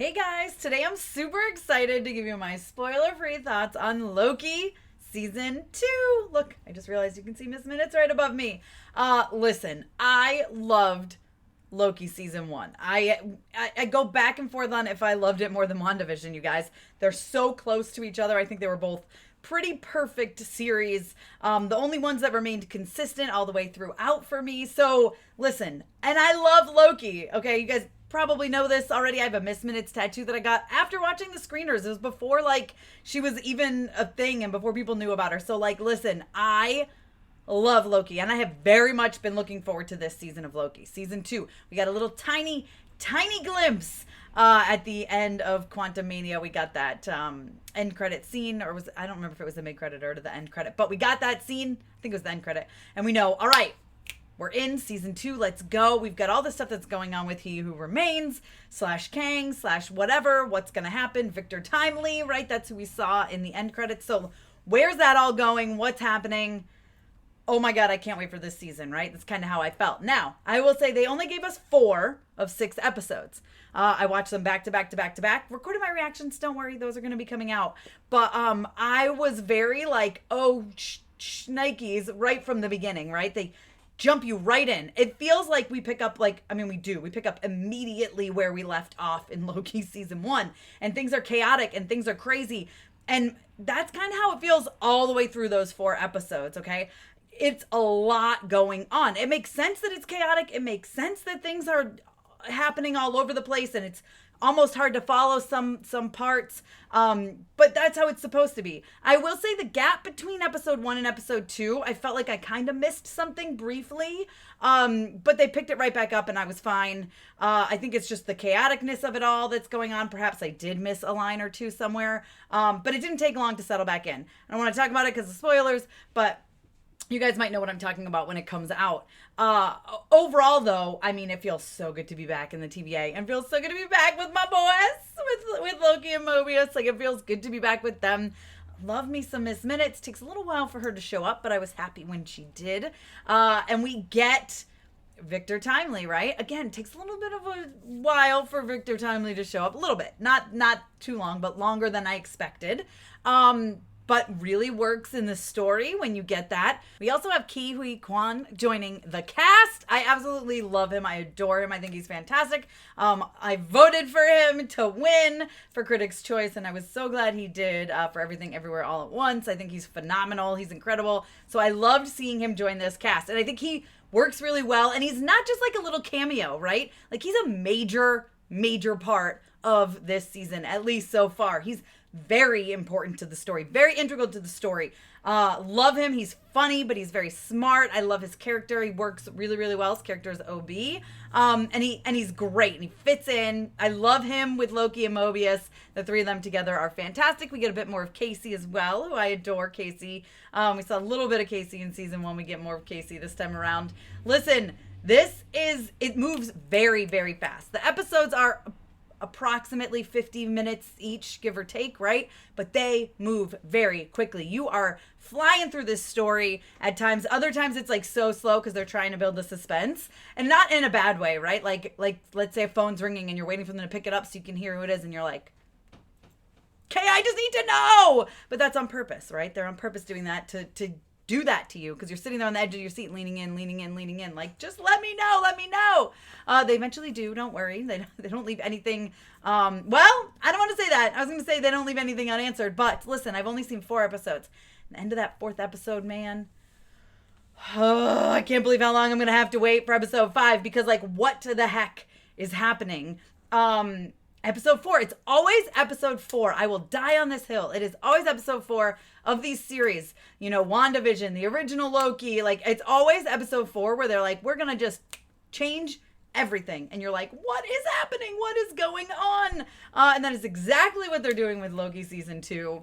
Hey guys, today I'm super excited to give you my spoiler-free thoughts on Loki season 2. Look, I just realized you can see Miss Minutes right above me. Listen, I loved Loki season 1. I go back and forth on if I loved it more than WandaVision, you guys. They're so close to each other. I think they were both pretty perfect series. The only ones that remained consistent all the way throughout for me. So listen, and I love Loki. Okay, you guys probably know this already. I have a Miss Minutes tattoo that I got after watching the screeners. It was before like she was even a thing and before people knew about her. So like, listen, I love Loki, and I have very much been looking forward to this season of Loki. Season 2, we got a little tiny glimpse at the end of Quantum Mania. We got that end credit scene, or I don't remember if it was the mid credit or the end credit, but we got that scene. I think it was the end credit, and we know, all right, we're in season 2. Let's go. We've got all the stuff that's going on with He Who Remains / Kang / whatever. What's going to happen? Victor Timely, right? That's who we saw in the end credits. So where's that all going? What's happening? Oh my God, I can't wait for this season, right? That's kind of how I felt. Now, I will say they only gave us 4 of 6 episodes. I watched them back to back to back to back. Recorded my reactions. Don't worry, those are going to be coming out. But I was very like, oh, shnikes right from the beginning, right? They jump you right in. It feels like we pick up we pick up immediately where we left off in Loki season 1. And things are chaotic and things are crazy. And that's kind of how it feels all the way through those 4 episodes, okay? It's a lot going on. It makes sense that it's chaotic. It makes sense that things are happening all over the place and it's almost hard to follow some parts. But that's how it's supposed to be. I will say the gap between episode 1 and episode 2, I felt like I kind of missed something briefly. But they picked it right back up and I was fine. I think it's just the chaoticness of it all that's going on. Perhaps I did miss a line or two somewhere. But it didn't take long to settle back in. I don't want to talk about it because of spoilers, but you guys might know what I'm talking about when it comes out. Overall, though, I mean, it feels so good to be back in the TVA and feels so good to be back with my boys, with Loki and Mobius. Like, it feels good to be back with them. Love me some Miss Minutes. Takes a little while for her to show up, but I was happy when she did. And we get Victor Timely, right? Again, takes a little bit of a while for Victor Timely to show up. A little bit. Not too long, but longer than I expected. But really works in the story when you get that. We also have Ke Huy Quan joining the cast. I absolutely love him. I adore him. I think he's fantastic. I voted for him to win for Critics' Choice, and I was so glad he did for Everything Everywhere All at Once. I think he's phenomenal. He's incredible. So I loved seeing him join this cast, and I think he works really well. And he's not just like a little cameo, right? Like, he's a major part of this season, at least so far. He's very important to the story, very integral to the story. Love him. He's funny, but he's very smart. I love his character. He works really, really well. His character is OB. And he's great and he fits in. I love him with Loki and Mobius. The 3 of them together are fantastic. We get a bit more of Casey as well, who I adore. Casey. We saw a little bit of Casey in season 1. We get more of Casey this time around. Listen, it moves very, very fast. The episodes are approximately 50 minutes each, give or take, right? But they move very quickly. You are flying through this story at times. Other times it's like so slow because they're trying to build the suspense, and not in a bad way, right? Like let's say a phone's ringing and you're waiting for them to pick it up so you can hear who it is, and you're like, okay, I just need to know. But that's on purpose, right? They're on purpose doing that to do that to you because you're sitting there on the edge of your seat, leaning in, like, just let me know. They eventually do. Don't worry. They don't leave anything. Well, I don't want to say that. I was going to say they don't leave anything unanswered, but listen, I've only seen 4 episodes. The end of that 4th episode, man. Oh, I can't believe how long I'm going to have to wait for episode 5 because, like, what the heck is happening? Episode 4. It's always episode 4. I will die on this hill. It is always episode 4 of these series. You know, WandaVision, the original Loki. Like, it's always episode 4 where they're like, we're going to just change everything. And you're like, what is happening? What is going on? And that is exactly what they're doing with Loki season 2.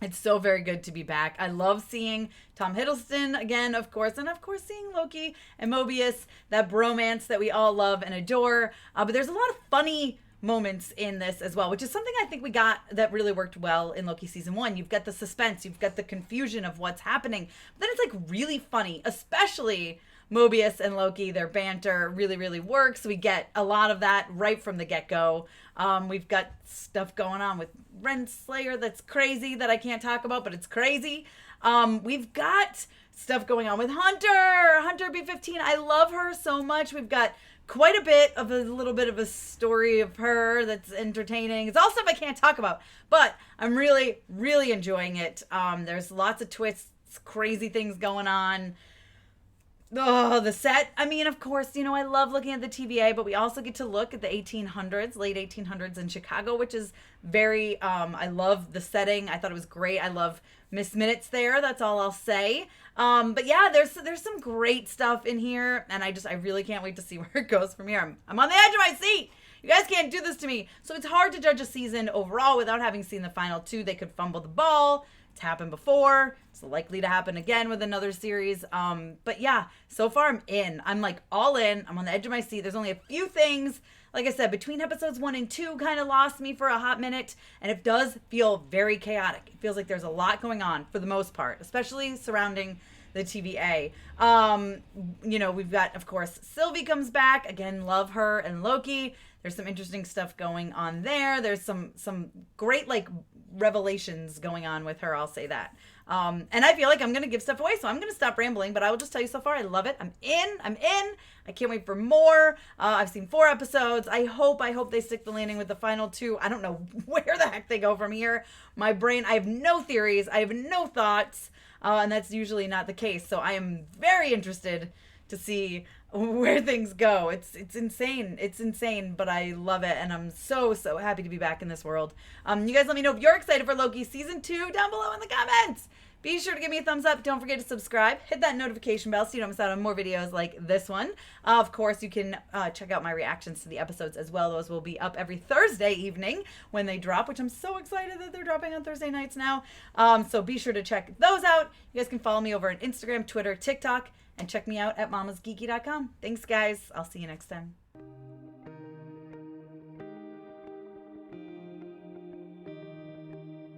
It's so very good to be back. I love seeing Tom Hiddleston again, of course, and of course seeing Loki and Mobius, that bromance that we all love and adore. But there's a lot of funny moments in this as well, which is something I think we got that really worked well in Loki season 1. You've got the suspense, you've got the confusion of what's happening, but then it's like really funny, especially Mobius and Loki, their banter really, really works. We get a lot of that right from the get-go. We've got stuff going on with Renslayer that's crazy that I can't talk about, but it's crazy. We've got stuff going on with Hunter B15. I love her so much. We've got quite a little bit of a story of her that's entertaining. It's all stuff I can't talk about, but I'm really, really enjoying it. There's lots of twists, crazy things going on. Oh, the set. I mean, of course, you know, I love looking at the TVA, but we also get to look at the 1800s, late 1800s in Chicago, which is very, I love the setting. I thought it was great. I love Miss Minutes there. That's all I'll say. But yeah, there's some great stuff in here, and I really can't wait to see where it goes from here. I'm on the edge of my seat. You guys can't do this to me. So it's hard to judge a season overall without having seen the final two. They could fumble the ball. It's happened before. It's likely to happen again with another series. But yeah, so far I'm in. I'm like all in. I'm on the edge of my seat. There's only a few things, like I said, between episodes 1 and 2 kind of lost me for a hot minute. And it does feel very chaotic. It feels like there's a lot going on for the most part, especially surrounding the TVA. You know, we've got, of course, Sylvie comes back. Again, love her and Loki. There's some interesting stuff going on there. There's some great, like, revelations going on with her, I'll say that. And I feel like I'm going to give stuff away, so I'm going to stop rambling, but I will just tell you so far, I love it. I'm in. I can't wait for more. I've seen 4 episodes. I hope they stick the landing with the final 2. I don't know where the heck they go from here. My brain, I have no theories. I have no thoughts. And that's usually not the case. So I am very interested to see where things go. It's insane. It's insane, but I love it, and I'm so happy to be back in this world. You guys let me know if you're excited for Loki season 2 down below in the comments. Be sure to give me a thumbs up. Don't forget to subscribe. Hit that notification bell so you don't miss out on more videos like this one. Of course, you can check out my reactions to the episodes as well. Those will be up every Thursday evening when they drop, which I'm so excited that they're dropping on Thursday nights now. So be sure to check those out. You guys can follow me over on Instagram, Twitter, TikTok, and check me out at MamasGeeky.com. Thanks, guys. I'll see you next time.